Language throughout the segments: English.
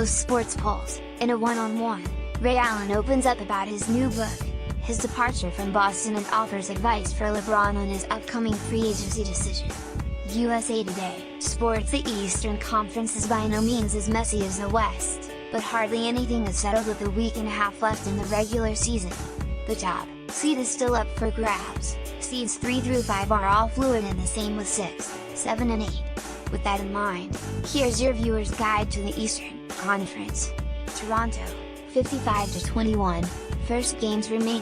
Post Sports Pulse. In a one-on-one, Ray Allen opens up about his new book, his departure from Boston, and offers advice for LeBron on his upcoming free agency decision. USA Today Sports. The Eastern Conference is by no means as messy as the West, but hardly anything is settled with a week and a half left in the regular season. The top seed is still up for grabs. Seeds 3 through 5 are all fluid, and the same with 6, 7 and 8. With that in mind, here's your viewer's guide to the Eastern Conference. Toronto, 55-21, first games remaining,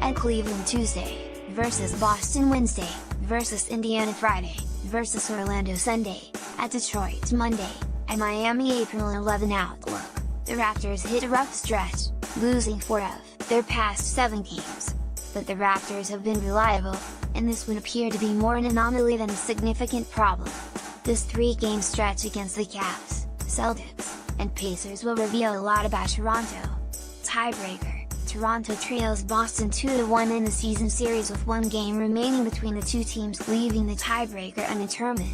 at Cleveland Tuesday, versus Boston Wednesday, versus Indiana Friday, versus Orlando Sunday, at Detroit Monday, and Miami April 11. Outlook. The Raptors hit a rough stretch, losing 4 of their past 7 games. But the Raptors have been reliable, and this would appear to be more an anomaly than a significant problem. This 3-game stretch against the Cavs, Celtics, and Pacers will reveal a lot about Toronto. Tiebreaker. Toronto trails Boston 2-1 in the season series with 1 game remaining between the two teams, leaving the tiebreaker undetermined.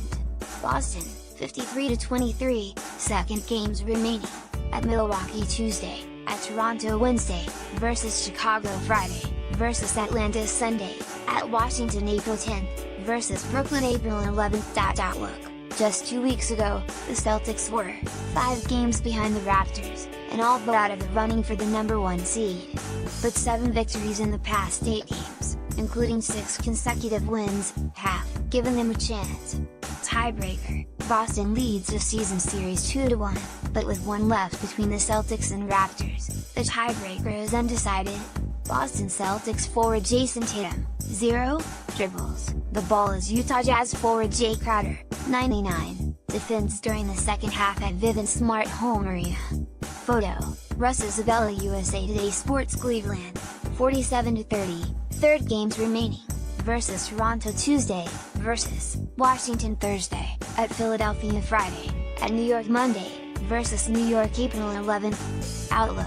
Boston, 53-23, second games remaining, at Milwaukee Tuesday, at Toronto Wednesday, versus Chicago Friday, versus Atlanta Sunday, at Washington April 10, versus Brooklyn April 11. Outlook. Just 2 weeks ago, the Celtics were 5 games behind the Raptors, and all but out of the running for the number 1 seed. But 7 victories in the past 8 games, including 6 consecutive wins, have given them a chance. Tiebreaker. Boston leads the season series 2-1, but with 1 left between the Celtics and Raptors, the tiebreaker is undecided. Boston Celtics forward Jason Tatum, 0 dribbles the ball as Utah Jazz forward Jay Crowder, 99, defends during the second half at Vivint Smart Home Arena. Photo, Russ Isabella. USA Today Sports. Cleveland, 47-30, third games remaining, versus Toronto Tuesday, versus Washington Thursday, at Philadelphia Friday, at New York Monday, versus New York April 11. Outlook.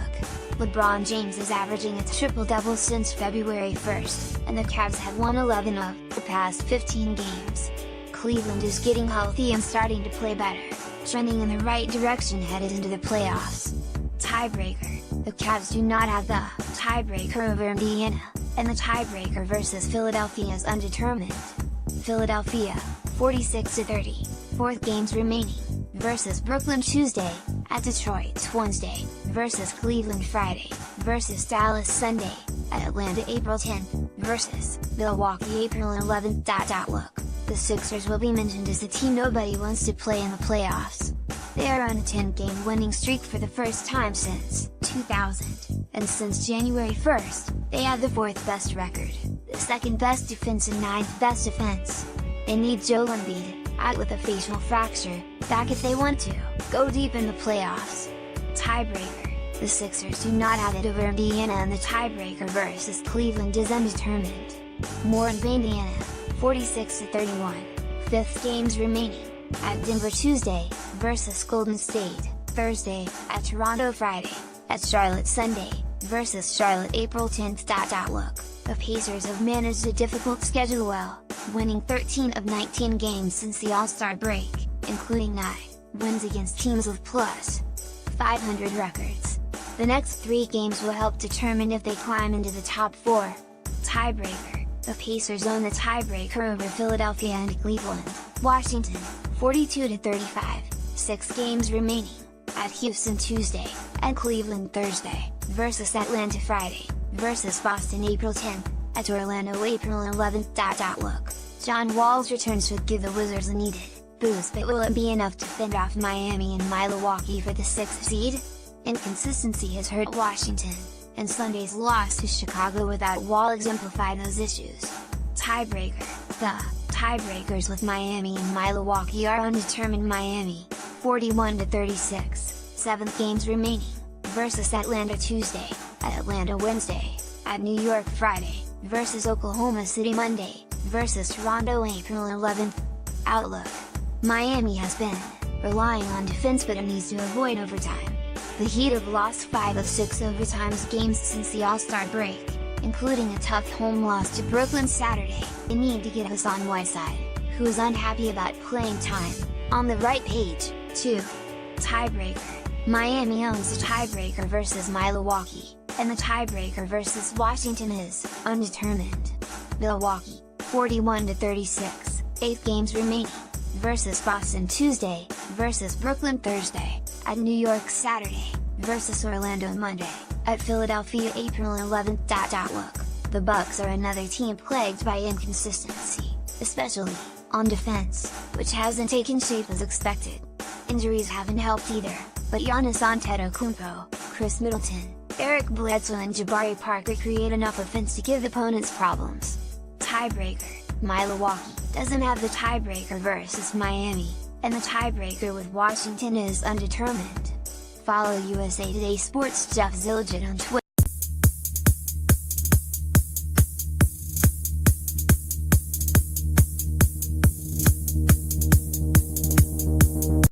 LeBron James is averaging a triple-double since February 1st, and the Cavs have won 11 of the past 15 games. Cleveland is getting healthy and starting to play better, trending in the right direction headed into the playoffs. Tiebreaker. The Cavs do not have the tiebreaker over Indiana, and the tiebreaker versus Philadelphia is undetermined. Philadelphia, 46-30, fourth games remaining, versus Brooklyn Tuesday, at Detroit Wednesday, versus Cleveland Friday, versus Dallas Sunday, at Atlanta April 10, versus Milwaukee April 11. Outlook. The Sixers will be mentioned as the team nobody wants to play in the playoffs. They are on a 10-game winning streak for the first time since 2000, and since January 1st, they have the 4th best record, the 2nd best defense and 9th best offense. They need Joel Embiid, out with a facial fracture, back if they want to go deep in the playoffs. Tiebreaker. The Sixers do not have it over Indiana, and the tiebreaker versus Cleveland is undetermined. More in Indiana, 46-31, 5th games remaining, at Denver Tuesday, versus Golden State, Thursday, at Toronto Friday, at Charlotte Sunday, versus Charlotte April 10. Outlook. The Pacers have managed a difficult schedule well, winning 13 of 19 games since the All-Star break, including 9 wins against teams with plus 500 records. The next 3 games will help determine if they climb into the top 4. Tiebreaker. The Pacers own the tiebreaker over Philadelphia and Cleveland, Washington, 42-35, 6 games remaining, at Houston Tuesday, and Cleveland Thursday, versus Atlanta Friday, versus Boston April 10, at Orlando April 11. Outlook. John Wall's return should give the Wizards a needed boost, but will it be enough to fend off Miami and Milwaukee for the 6th seed? Inconsistency has hurt Washington, and Sunday's loss to Chicago without Wall exemplified those issues. Tiebreaker. The tiebreakers with Miami and Milwaukee are undetermined. Miami, 41-36, 7th games remaining, versus Atlanta Tuesday, at Atlanta Wednesday, at New York Friday, versus Oklahoma City Monday, versus Toronto April 11. Outlook. Miami has been relying on defense but needs to avoid overtime. The Heat have lost 5 of 6 overtimes games since the All-Star break, including a tough home loss to Brooklyn Saturday. They need to get Hassan Whiteside, who is unhappy about playing time, on the right page, too. Tiebreaker. Miami owns the tiebreaker versus Milwaukee, and the tiebreaker versus Washington is undetermined. Milwaukee, 41-36, 8 games remaining, versus Boston Tuesday, versus Brooklyn Thursday, at New York Saturday, versus Orlando Monday, at Philadelphia April 11th. Look, the Bucks are another team plagued by inconsistency, especially on defense, which hasn't taken shape as expected. Injuries haven't helped either, but Giannis Antetokounmpo, Chris Middleton, Eric Bledsoe and Jabari Parker create enough offense to give opponents problems. Tiebreaker: Milwaukee doesn't have the tiebreaker versus Miami, and the tiebreaker with Washington is undetermined. Follow USA Today Sports' Jeff Zilgit on Twitter.